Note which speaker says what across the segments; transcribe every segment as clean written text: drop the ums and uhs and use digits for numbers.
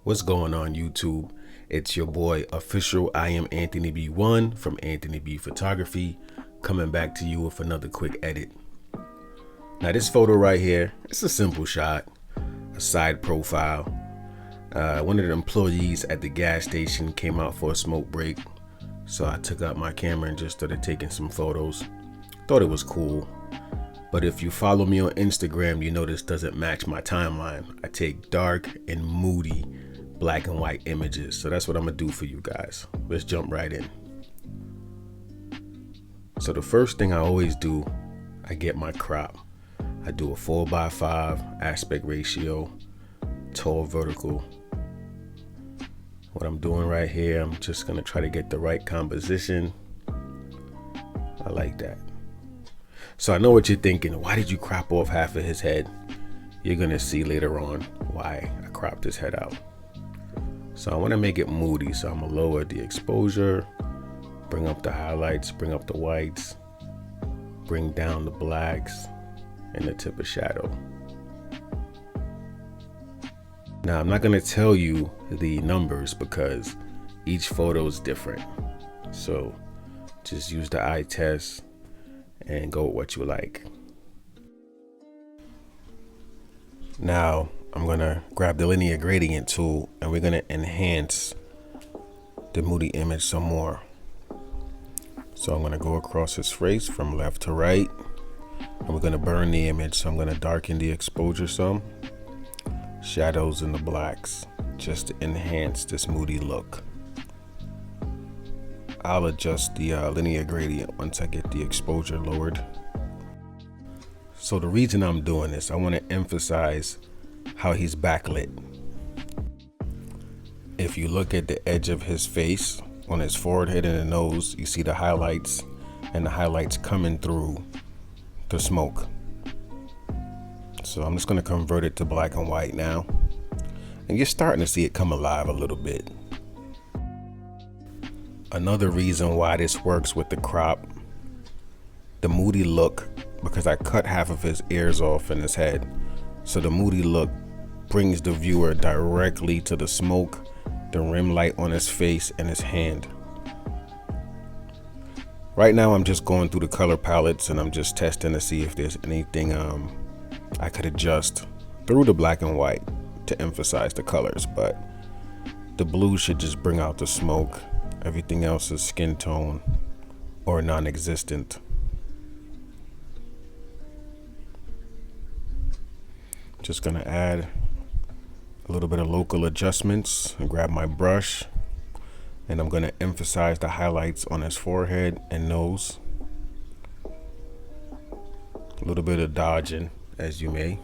Speaker 1: What's going on YouTube? It's your boy official. I am Anthony B1 from Anthony B Photography, coming back to you with another quick edit. Now this photo right here, it's a simple shot, a side profile. One of the employees at the gas station came out for a smoke break, so I took out my camera and just started taking some photos. Thought it was cool. But if you follow me on Instagram, you know this doesn't match my timeline. I take dark and moody black and white images. So that's what I'm gonna do for you guys. Let's jump right in. So the first thing I always do, I get my crop. I do a 4:5 aspect ratio, tall vertical. What I'm doing right here, I'm just gonna try to get the right composition. I like that. So I know what you're thinking. Why did you crop off half of his head? You're gonna see later on why I cropped his head out. So I wanna make it moody. So I'm gonna lower the exposure, bring up the highlights, bring up the whites, bring down the blacks and the tip of shadow. Now I'm not gonna tell you the numbers because each photo is different. So just use the eye test and go with what you like. Now I'm gonna grab the linear gradient tool and we're gonna enhance the moody image some more. So I'm gonna go across his face from left to right and we're gonna burn the image. So I'm gonna darken the exposure some, shadows in the blacks, just to enhance this moody look. I'll adjust the linear gradient once I get the exposure lowered. So the reason I'm doing this, I want to emphasize how he's backlit. If you look at the edge of his face, on his forehead and the nose, you see the highlights and the highlights coming through the smoke. So I'm just going to convert it to black and white now. And you're starting to see it come alive a little bit. Another reason why this works with the crop, the moody look, because I cut half of his ears off in his head. So the moody look brings the viewer directly to the smoke, the rim light on his face and his hand. Right now I'm just going through the color palettes and I'm just testing to see if there's anything I could adjust through the black and white to emphasize the colors, but the blue should just bring out the smoke. Everything else is skin tone or non-existent. Just gonna add a little bit of local adjustments and grab my brush and I'm gonna emphasize the highlights on his forehead and nose. A little bit of dodging as you may.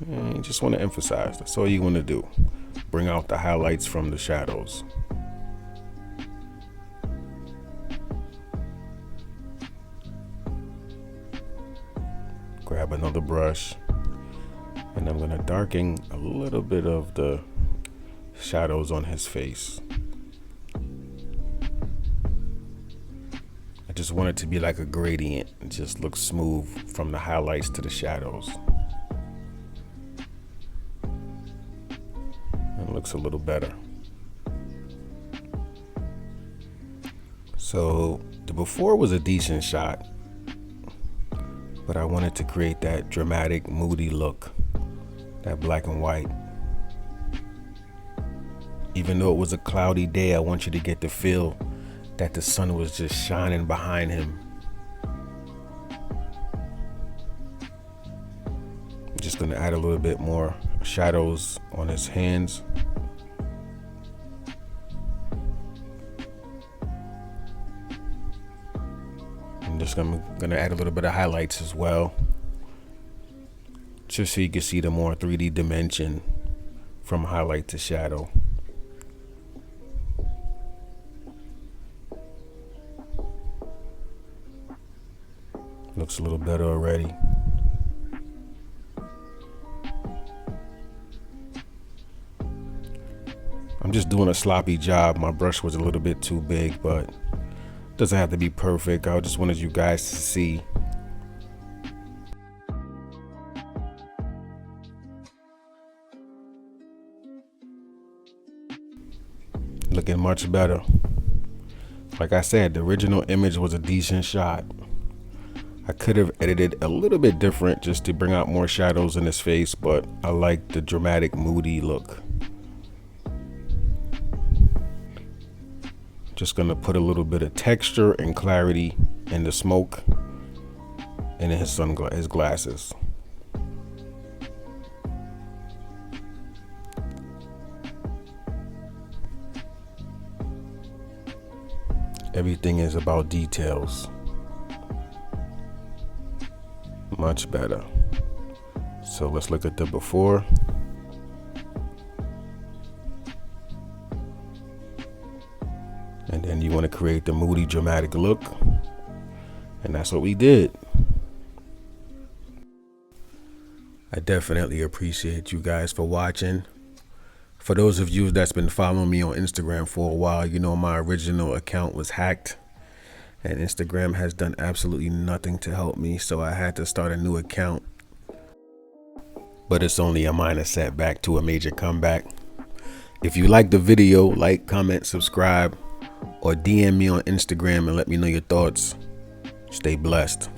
Speaker 1: And you just want to emphasize, that's all you want to do. Bring out the highlights from the shadows. Grab another brush and I'm going to darken a little bit of the shadows on his face. I just want it to be like a gradient. It just looks smooth from the highlights to the shadows. It looks a little better. So the before was a decent shot, but I wanted to create that dramatic, moody look, that black and white. Even though it was a cloudy day, I want you to get the feel that the sun was just shining behind him. I'm just gonna add a little bit more shadows on his hands. I'm just gonna add a little bit of highlights as well, just so you can see the more 3D dimension from highlight to shadow. Looks a little better already. I'm just doing a sloppy job. My brush was a little bit too big, but it doesn't have to be perfect. I just wanted you guys to see Looking much better. Like I said, the original image was a decent shot. I could have edited a little bit different just to bring out more shadows in his face, but I like the dramatic Moody look. Just gonna put a little bit of texture and clarity in the smoke and in his glasses. Everything is about details. Much better. So let's look at the before. And then you want to create the Moody dramatic look. And that's what we did. I definitely appreciate you guys for watching. For those of you that's been following me on Instagram for a while, you know my original account was hacked. And Instagram has done absolutely nothing to help me, so I had to start a new account. But it's only a minor setback to a major comeback. If you like the video, like, comment, subscribe, or DM me on Instagram and let me know your thoughts. Stay blessed.